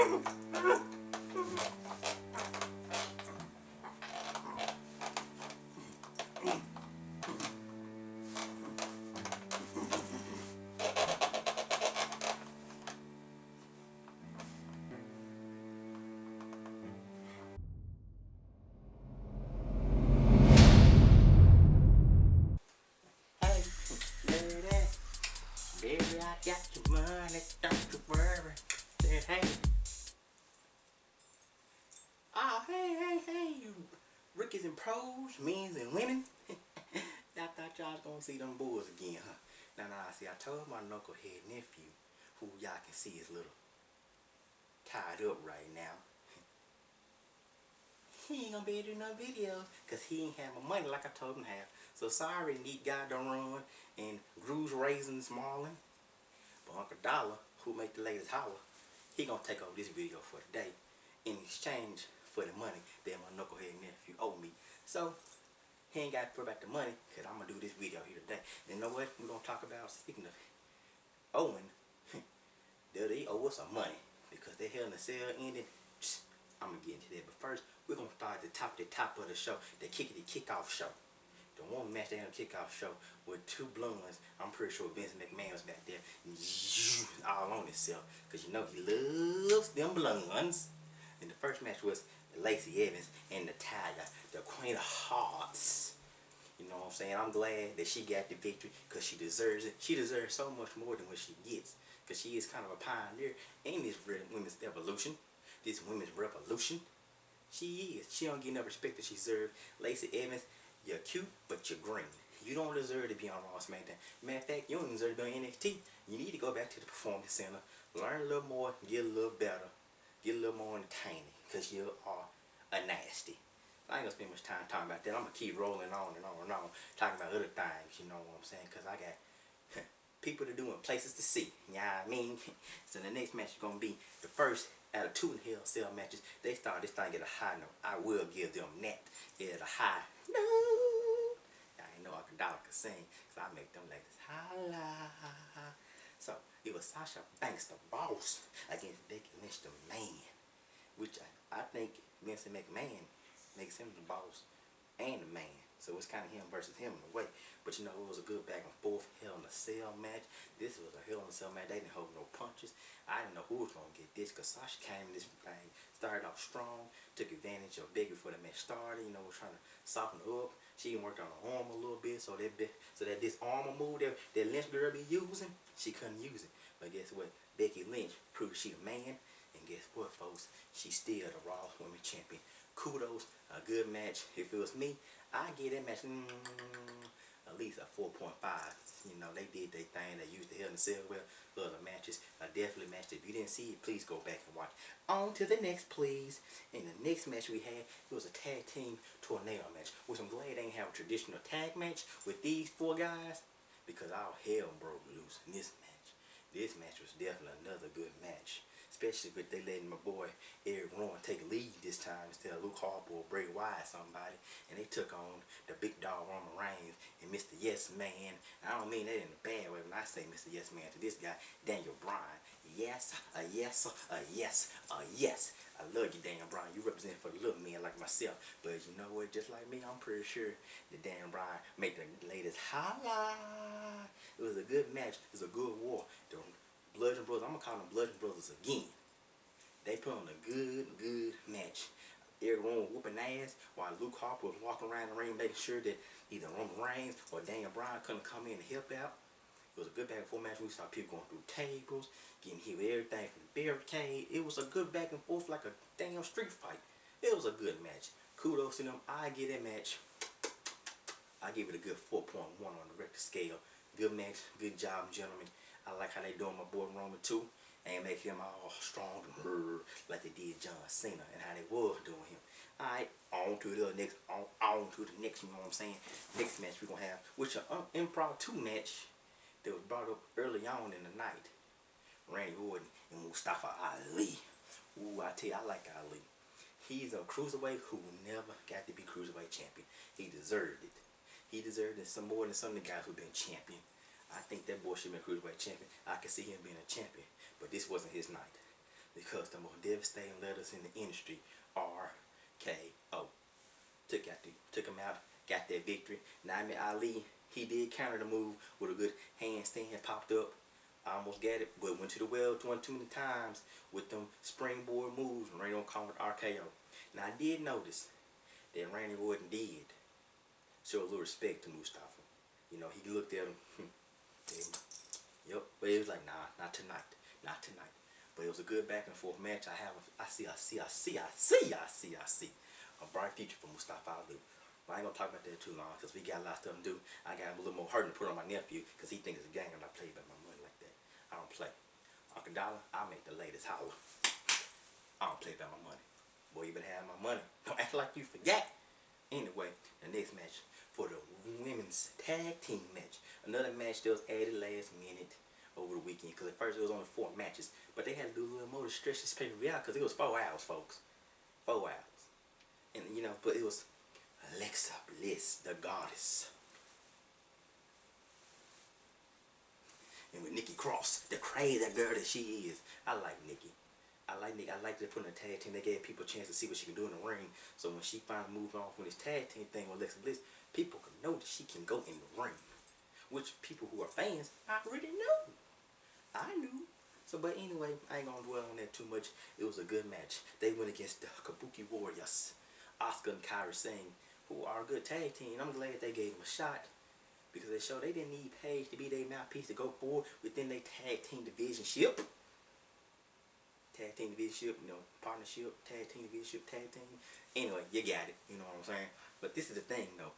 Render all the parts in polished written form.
Baby, I got your money, don't you worry. Say hey. Oh, hey, you rookies and pros, men and women. I thought y'all was gonna see them boys again, huh? Nah, see, I told my knucklehead nephew, who y'all can see is a little tied up right now. He ain't gonna be able to do no videos, cause he ain't have my money like I told him to have. So sorry, neat guy don't run and Gru's Raisins Marlin. But Uncle Dolla, who make the latest holler, he gonna take over this video for today in exchange for the money that my knucklehead nephew owe me. So he ain't got to worry about the money, cause I'm gonna do this video here today. And you know what? We're gonna talk about, speaking of owing, they owe us some money because they Hell in a Cell ended. I'm gonna get into that, but first we're gonna start at the top of the show, the kickoff show. The one match they had a kickoff show with two blondes. I'm pretty sure Vince McMahon was back there all on himself, because you know he loves them blondes. And the first match was Lacey Evans and the Tiger, the Queen of Hearts. You know what I'm saying? I'm glad that she got the victory, because she deserves it. She deserves so much more than what she gets, because she is kind of a pioneer in this women's evolution, this women's revolution. She is. She don't get enough respect that she deserves. Lacey Evans, you're cute, but you're green. You don't deserve to be on Raw SmackDown. Matter of fact, you don't deserve to be on NXT. You need to go back to the Performance Center, learn a little more, get a little better, get a little more entertaining, because you are a nasty. I ain't gonna spend much time talking about that. I'm gonna keep rolling on and on and on, talking about other things, you know what I'm saying? Because I got people to do and places to see. You know what I mean? So the next match is gonna be the first out of 2 Hell in a Cell matches. They started this thing at a high note. I will give them that at a high note. I ain't know Dolla could sing, so I make them ladies holla. So it was Sasha Banks, the boss, against Becky Lynch, the man, which I think Vince McMahon makes him the boss and the man. So it's kind of him versus him in a way. But you know, it was a good back and forth Hell in a Cell match. This was a Hell in a Cell match. They didn't hold no punches. I didn't know who was going to get this, because Sasha came in this thing, started off strong, took advantage of Becky before the match started. You know, was trying to soften her up. She even worked on her arm a little bit, so that this armor move that Lynch girl be using, she couldn't use it. But guess what? Becky Lynch proved she a man. And guess what, folks? She's still the Raw Women's Champion. Kudos, a good match. If it was me, I'd give that match at least a 4.5. You know, they did their thing. They used the Hell in a Cell well. Other matches, I definitely matched it. If you didn't see it, please go back and watch. On to the next, please. And the next match we had, it was a tag team tornado match, which I'm glad they didn't have a traditional tag match with these 4 guys, because all hell broke loose in this match. This match was definitely another good match, especially with they letting my boy Eric Rowan take lead this time instead of Luke Harper or Bray Wyatt somebody, and they took on the big dog Roman Reigns and Mr. Yes Man. I don't mean that in a bad way when I say Mr. Yes Man to this guy, Daniel Bryan. Yes, yes, yes, yes. I love you, Daniel Bryan. You represent for the little men like myself. But you know what? Just like me, I'm pretty sure that Daniel Bryan make the ladies holla. It was a good match. It was a good war. The Bludgeon Brothers, I'm going to call them Bludgeon Brothers again. They put on a good match. Eric Rowan whooping ass while Luke Harper was walking around the ring making sure that either Roman Reigns or Daniel Bryan couldn't come in and help out. It was a good back and forth match. We saw people going through tables, getting hit with everything from the barricade. It was a good back and forth like a damn street fight. It was a good match. Kudos to them. I give that match, I give it a good 4.1 on the Richter scale. Good match. Good job, gentlemen. I like how they doing my boy Roman too. And make him all strong and like they did John Cena and how they was doing him. Alright, on to the next, on to the next, you know what I'm saying? Next match we're going to have, which is an impromptu match that was brought up early on in the night. Randy Orton and Mustafa Ali. Ooh, I tell you, I like Ali. He's a cruiserweight who never got to be cruiserweight champion. He deserved it. He deserved it some more than some of the guys who've been champion. I think that boy should have been cruiserweight champion. I can see him being a champion, but this wasn't his night. because the most devastating letters in the industry, RKO. Took him out, got that victory. Naimi Ali, he did counter the move with a good handstand, popped up, almost got it, but went to the well one too many times with them springboard moves, and Randy don't call it RKO. Now I did notice that Randy Orton did show a little respect to Mustafa. You know, he looked at him, yep, but it was like, nah, not tonight, not tonight. But it was a good back and forth match. I see a bright future for Mustafa Ali. But I ain't gonna talk about that too long because we got a lot of stuff to do. I got a little more hurting to put on my nephew because he thinks it's a game and I play about my money like that. I don't play. Uncle Dolla, I make the latest holler. I don't play about my money. Boy, you better have my money. Don't act like you forgot. Anyway, the next match for the women's tag team match. Another match that was added last minute over the weekend because at first it was only 4 matches, but they had to do a little more to stretch this pay-per-view out because it was 4 hours, folks. 4 hours. And you know, but it was Alexa Bliss, the goddess, and with Nikki Cross, the crazy girl that she is. I like Nikki. I like they put in a tag team. They gave people a chance to see what she can do in the ring. So when she finally moved on from this tag team thing with Alexa Bliss, people could know that she can go in the ring. Which people who are fans already knew. I knew. So, but anyway, I ain't gonna dwell on that too much. It was a good match. They went against the Kabuki Warriors, Asuka and Kairi Singh, who are a good tag team. I'm glad they gave them a shot because they showed they didn't need Paige to be their mouthpiece to go forward within their tag team divisionship. Tag team divisionship, you know, partnership, tag team divisionship, tag team. Anyway, you got it. You know what I'm saying? But this is the thing, though.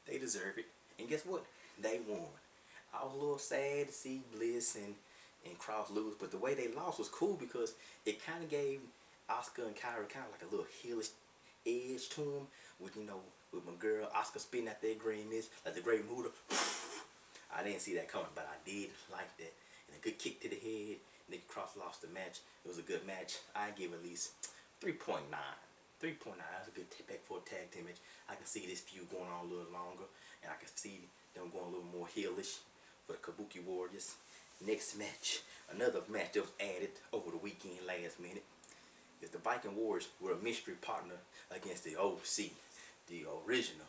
They deserve it. And guess what? They won. I was a little sad to see Bliss and Cross lose, but the way they lost was cool because it kind of gave Asuka and Kairi kind of like a little heelish edge to them. With, you know, with my girl Asuka spitting out that green mist like the Great Muta. I didn't see that coming, but I did like that. And a good kick to the head. Nikki Cross lost the match. It was a good match. I give at least 3.9. 3.9. That's a good back for a tag team match. I can see this feud going on a little longer, and I can see them going a little more heelish for the Kabuki Warriors. Next match, another match that was added over the weekend last minute, is the Viking Warriors were a mystery partner against the OC, the original,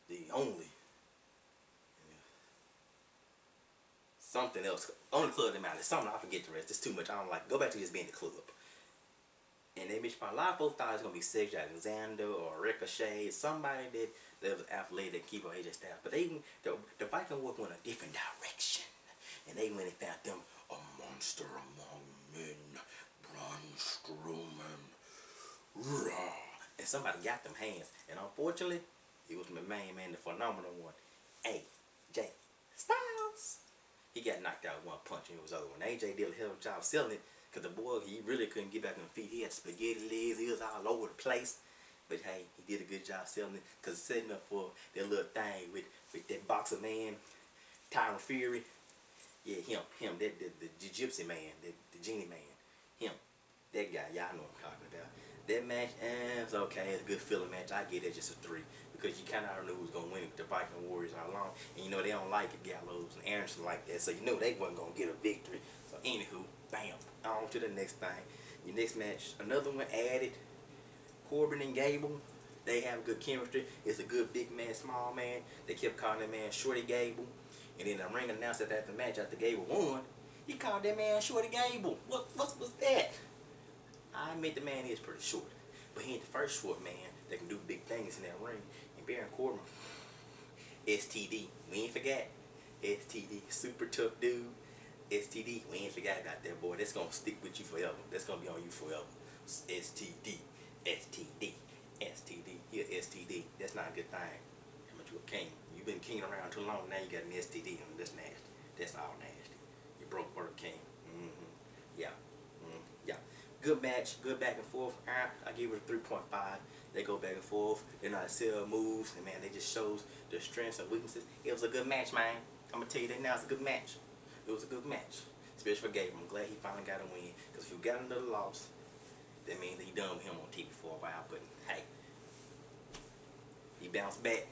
the only, something else. Only club that matters. Something I forget the rest. It's too much. I don't like. Go back to just being the club. And they mentioned a lot of folks thought it was gonna be Cedric Alexander or Ricochet, somebody that was athletic, keep on AJ Styles. But they the Viking Warriors went a different direction, and they went and found them a monster among men, Braun Strowman, raw. And somebody got them hands, and unfortunately, it was my main man, the phenomenal one, AJ Styles. He got knocked out with one punch and it was over. And AJ did a hell of a job selling it. Because the boy, he really couldn't get back on his feet. He had spaghetti legs. He was all over the place. But hey, he did a good job selling it. Because setting up for that little thing with that boxer man, Tyron Fury. Yeah, him, the gypsy man, the genie man. Him, that guy. Y'all know what I'm talking about. That match, it's okay. It's a good feeling match. I get it just a 3. Because you kind of already knew who was going to win with the Viking Warriors all along. And you know they don't like it, Gallows and Anderson like that. So you know they wasn't going to get a victory. So anywho, bam, on to the next thing. Your next match, another one added. Corbin and Gable, they have good chemistry. It's a good big man, small man. They kept calling that man Shorty Gable. And then the ring announced that after the match, after Gable won, he called that man Shorty Gable. What's that? I admit the man is pretty short. But he ain't the first short man that can do big things in that ring. And Baron Corbin, STD, we ain't forgot. STD, super tough dude. STD, we ain't forgot about that, boy. That's gonna stick with you forever. That's gonna be on you forever. STD, STD, STD. You're STD. That's not a good thing. How much you a king? You've been king around too long. Now you got an STD. That's nasty. That's all nasty. You broke Burger King. Yeah. Yeah. Good match. Good back and forth. I give it a 3.5. They go back and forth. They know how to sell moves. And man, they just shows their strengths and weaknesses. It was a good match, man. I'm gonna tell you that now. It's a good match. It was a good match, especially for Gabe. I'm glad he finally got a win. Because if you got another loss, that means he done with him on TV for a while. But hey, he bounced back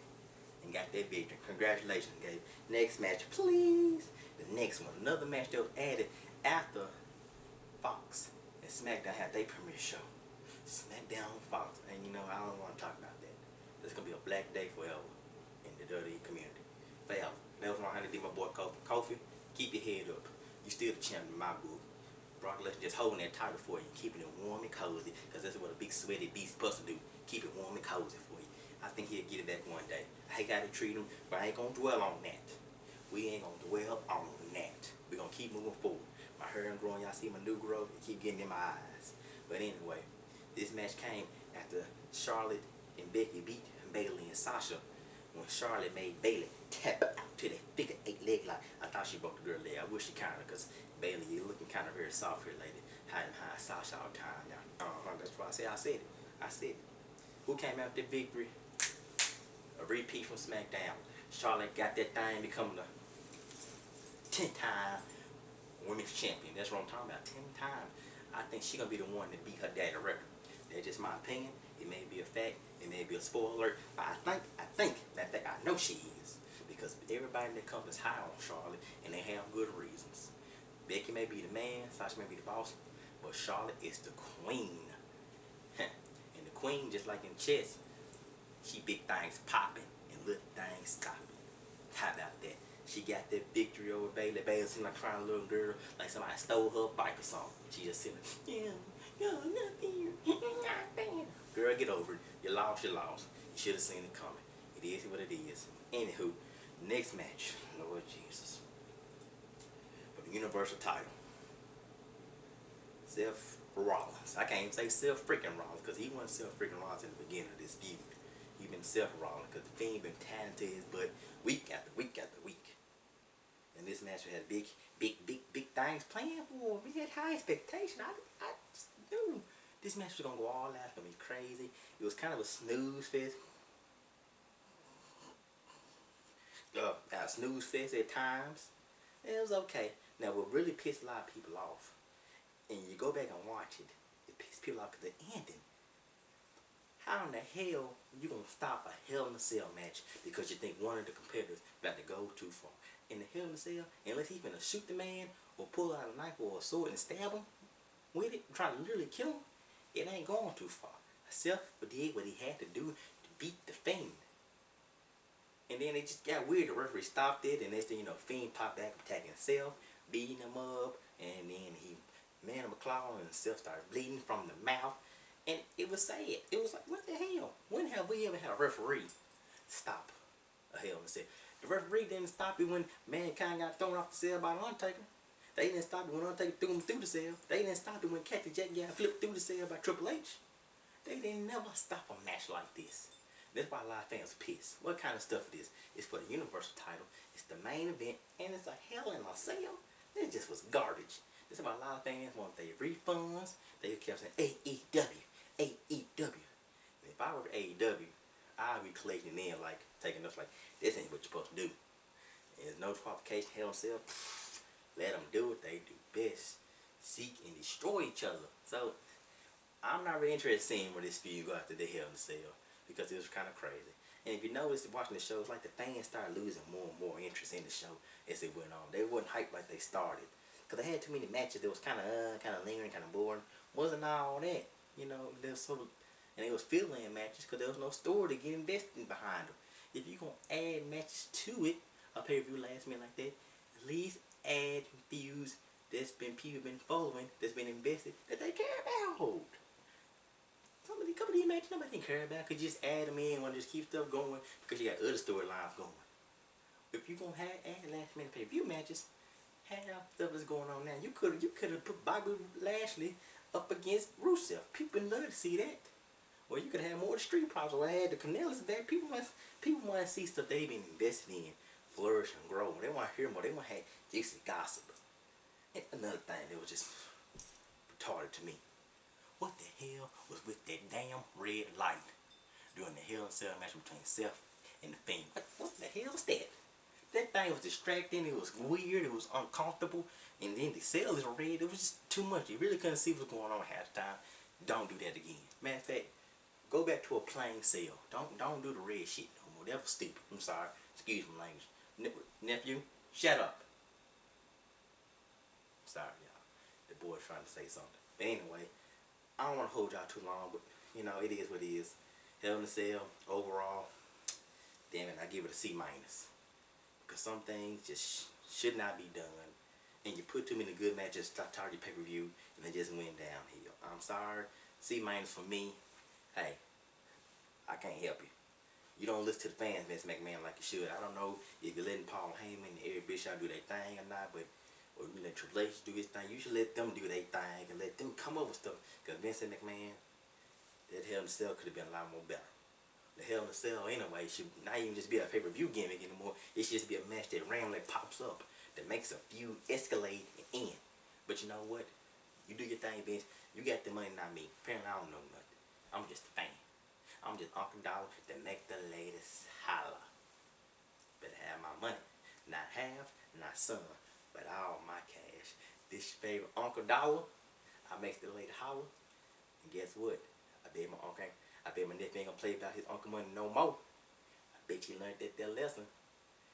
and got that victory. Congratulations, Gabe. Next match, please. The next one, another match that was added after Fox and SmackDown had their premiere show. SmackDown on Fox. And you know, I don't want to talk about that. It's going to be a black day forever in the WWE community. Forever. That was why I had to do my boy Kofi. Kofi, keep your head up. You still the champion in my book. Brock Lesnar just holding that title for you, keeping it warm and cozy, because that's what a big sweaty beast supposed to do. Keep it warm and cozy for you. I think he'll get it back one day. I hate how they treat him, but I ain't going to dwell on that. We ain't going to dwell on that. We're going to keep moving forward. My hair is growing. Y'all see my new growth? It keep getting in my eyes. But anyway, this match came after Charlotte and Becky beat Bayley and Sasha when Charlotte made Bayley tap out to that figure 8 leg lock. I thought she broke the girl leg. I wish she kind of, because Bayley, you're looking kind of very soft here, lady. Hiding behind Sasha all the time. That's why I said it. I said it. Who came out with the victory? A repeat from SmackDown. Charlotte got that thing becoming the 10-time women's champion. That's what I'm talking about. 10 times. I think she's going to be the one to beat her daddy record. That's just my opinion. It may be a fact. It may be a spoiler. But I think, I know she is. Because everybody in the company is high on Charlotte. And they have good reasons. Becky may be the man. Sasha may be the boss. But Charlotte is the queen. And the queen, just like in chess, she big things popping and little things stopping. How about that? She got that victory over Bayley. Bayley seemed like crying little girl, like somebody stole her bike or something. She just sitting, nothing. Girl, get over it. You lost, you lost. You should have seen it coming. It is what it is. Anywho, next match, Lord Jesus, for the Universal title, Seth Rollins. I can't even say Seth freaking Rollins, because he wasn't Seth freaking Rollins in the beginning of this feud. He been Seth Rollins, because the Fiend been tying to his butt week after week after week. And this match we had big things planned for. We had high expectations. I just knew this match was gonna go all out. It's gonna be crazy. It was kind of a snooze fest. Snooze fest at times. It was okay. Now what really pissed a lot of people off, and you go back and watch it, it pissed people off because the ending. How in the hell you gonna stop a Hell in a Cell match because you think one of the competitors about to go too far? In the Hell in a Cell, unless he's gonna shoot the man or pull out a knife or a sword and stab him with it, try to literally kill him, it ain't going too far. Seth did what he had to do to beat the Fiend. And then it just got weird. The referee stopped it, and next thing you know, Fiend popped back attacking Seth, beating him up, and then he man him a claw, and Seth started bleeding from the mouth. And it was sad. It was like, what the hell? When have we ever had a referee stop a Hell in a Cell? The referee didn't stop it when Mankind got thrown off the cell by the Undertaker. They didn't stop it when Undertaker threw him through the cell. They didn't stop it when Captain Jack got flipped through the cell by Triple H. They didn't never stop a match like this. That's why a lot of fans are pissed. What kind of stuff it is? It's for the Universal title. It's the main event, and it's a Hell in a Cell. It just was garbage. That's why a lot of fans want their refunds. They kept saying AEW, AEW. And if I were AEW, I'd be collecting in, like taking us like, this ain't what you're supposed to do. There's no qualification, Hell in a Cell. Let them do what they do best. Seek and destroy each other. So I'm not really interested in seeing where this feud go after the Hell in a Cell, because it was kind of crazy. And if you notice watching the show, it's like the fans started losing more and more interest in the show as it went on. They wasn't hyped like they started, because they had too many matches. It was kind of lingering, kind of boring. Wasn't all that, you know. And it was fill-in matches because there was no story to get invested behind them. If you gonna add matches to it, a pay-per-view last minute like that, at least add feuds that's been people been following, that's been invested, that they care about. A couple of these matches nobody didn't care about. Could you just add them in, want to just keep stuff going because you got other storylines going. If you gonna add last minute pay-per-view matches, have stuff that's going on now. You could have put Bobby Lashley up against Rusev. People would love to see that. Or you could have more of the Street Profits, or had the Canellas back. People want to see stuff they've been invested in flourish and grow. They want to hear more. They want to have juicy gossip. And another thing that was just retarded to me. What the hell was with that damn red light during the Hell in a Cell match between Seth and the Fiend? What the hell was that? That thing was distracting. It was weird. It was uncomfortable. And then the cell is red. It was just too much. You really couldn't see what's going on half the time. Don't do that again. Matter of fact, go back to a plain cell. Don't do the red shit no more. That was stupid. I'm sorry. Excuse my language. Nephew, shut up. Sorry, y'all. The boy's trying to say something. But anyway, I don't want to hold y'all too long, but you know, it is what it is. Hell in a Cell, overall, damn it, I give it a C minus. Because some things just should not be done. And you put too many good matches, start your pay-per-view, and it just went downhill. I'm sorry, C minus for me. Hey, I can't help you. You don't listen to the fans, Vince McMahon, like you should. I don't know if you're letting Paul Heyman and Eric Bischoff do their thing or not, but or you let Triple H do his thing. You should let them do their thing and let them come up with stuff. Because Vince McMahon, that Hell in a Cell could have been a lot more better. The Hell in a Cell, anyway, should not even just be a pay-per-view gimmick anymore. It should just be a match that randomly pops up, that makes a feud escalate and end. But you know what? You do your thing, Vince. You got the money, not me. Apparently, I don't know nothing. I'm just a fan. I'm just Uncle Dollar to make the ladies holler. Better have my money. Not half, not some, but all my cash. This your favorite Uncle Dollar. I make the lady holler. And guess what? I bet my nephew ain't gonna play about his uncle money no more. I bet you learned that lesson.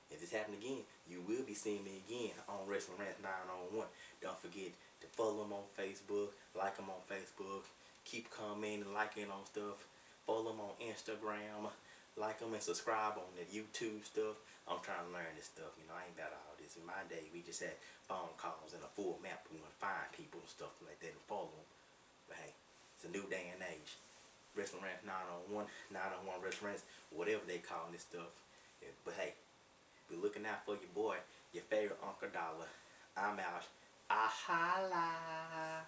If this happen again, you will be seeing me again on Wrestling Rants 9-on-1. Don't forget to follow them on Facebook, like them on Facebook, keep commenting and liking on stuff. Follow them on Instagram, like them and subscribe on the YouTube stuff. I'm trying to learn this stuff. You know, I ain't about all this. In my day, we just had phone calls and a full map. We want to find people and stuff like that and follow them. But hey, it's a new day and age. Wrestling Rants 9-on-1, 9-on-1 Wrestling Rants, whatever they call this stuff. Yeah, but hey, be looking out for your boy, your favorite Uncle Dollar. I'm out. Ah, holla.